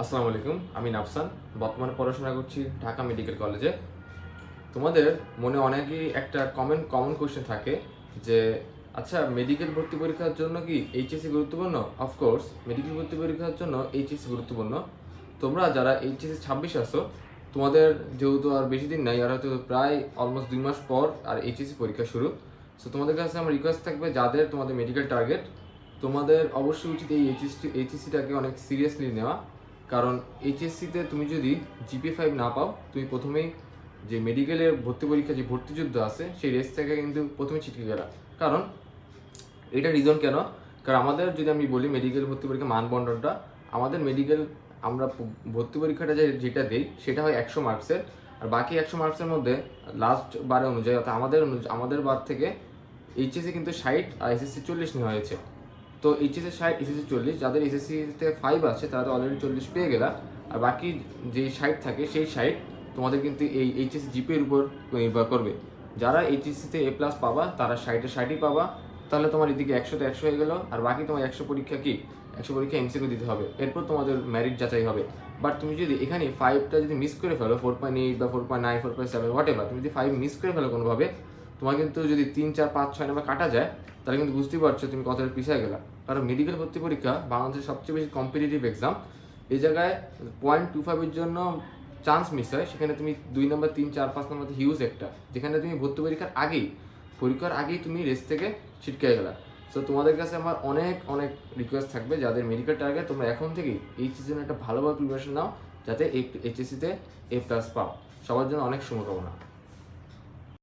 আসসালামু আলাইকুম, আমি নাফসান। বর্তমানে পড়াশোনা করছি ঢাকা মেডিকেল কলেজে। তোমাদের মনে অনেকেই একটা কমন কোয়েশ্চেন থাকে যে আচ্ছা, মেডিকেল ভর্তি পরীক্ষার জন্য কি এইচএসসি গুরুত্বপূর্ণ? অফকোর্স মেডিকেল ভর্তি পরীক্ষার জন্য এইচএসসি গুরুত্বপূর্ণ। তোমরা যারা এইচএসসি 26 আসো, তোমাদের যেহেতু আর বেশি দিন নাই, আর হয়তো প্রায় অলমোস্ট 2 মাস পর আর এইচএসসি পরীক্ষা শুরু। সো তোমাদের কাছে আমার রিকোয়েস্ট থাকবে, যাদের তোমাদের মেডিকেল টার্গেট, তোমাদের অবশ্যই উচিত এই এইচএসসিটাকে অনেক সিরিয়াসলি নেওয়া। কারণ এইচএসসিতে তুমি যদি জিপিএ 5 না পাও, তুমি প্রথমেই যে মেডিকেলের ভর্তি পরীক্ষা, যে ভর্তিযুদ্ধ আছে, সেই রেস থেকে কিন্তু প্রথমে ছিটকে গেলা। কারণ এটা রিজন কেন? কারণ আমাদের যদি আমি বলি মেডিকেল ভর্তি পরীক্ষা মানবন্টনটা, আমাদের মেডিকেল আমরা ভর্তি পরীক্ষাটা যেটা দেই সেটা হয় 100 মার্কসের। আর বাকি 100 মার্কসের মধ্যে লাস্ট বারে অনুযায়ী, অর্থাৎ আমাদের বার থেকে এইচএসসি কিন্তু 60 আর এসএসসি 40 নেওয়া হয়েছে। তো এইচএসসি 60, এসএসসি 40, যাদের এসএসসিতে 5 আছে তারা তো অলরেডি 40 পেয়ে গেলা। আর বাকি যে 60 থাকে, সেই 60 তোমাদের কিন্তু এই এইচএসসি জিপিএর উপর নির্ভর করবে। যারা এইচএসসিতে A+ পাবা তারা 60-এ 60ই পাবা। তাহলে তোমার এদিকে 100-তে 100 হয়ে গেল। আর বাকি তোমার 100 পরীক্ষা কি, 100 পরীক্ষা এমসিকিউ দিতে হবে, এরপর তোমাদের মেরিট যাচাই হবে। বাট তুমি যদি এখানে 5টা যদি মিস করে ফেলো, 4.8 বা 4.9, 4.7, হোয়াট এভার, তুমি যদি 5 মিস করে ফেলো কোনোভাবে, তোমার কিন্তু যদি 3, 4, 5, 6 নাম্বার কাটা যায়, তাহলে কিন্তু বুঝতেই পারছো তুমি কতটা পিছিয়ে গেলা। কারণ মেডিকেল ভর্তি পরীক্ষা বাংলাদেশের সবচেয়ে বেশি কম্পিটিটিভ এক্সাম। এই জায়গায় 0.25-এর জন্য চান্স মিস হয়, সেখানে তুমি 2 নম্বর, 3, 4, 5 নম্বর হিউজ একটা, যেখানে তুমি ভর্তি পরীক্ষার আগেই তুমি রেস থেকে ছিটকে গেলা। সো তোমাদের কাছে আমার অনেক অনেক রিকোয়েস্ট থাকবে, যাদের মেডিকেল টার্গেট, তোমরা এখন থেকেই এই সিজনে একটা ভালোভাবে প্রিপারেশন নাও, যাতে এইচএসসিতে A+ পাও। সবার জন্য অনেক শুভকামনা।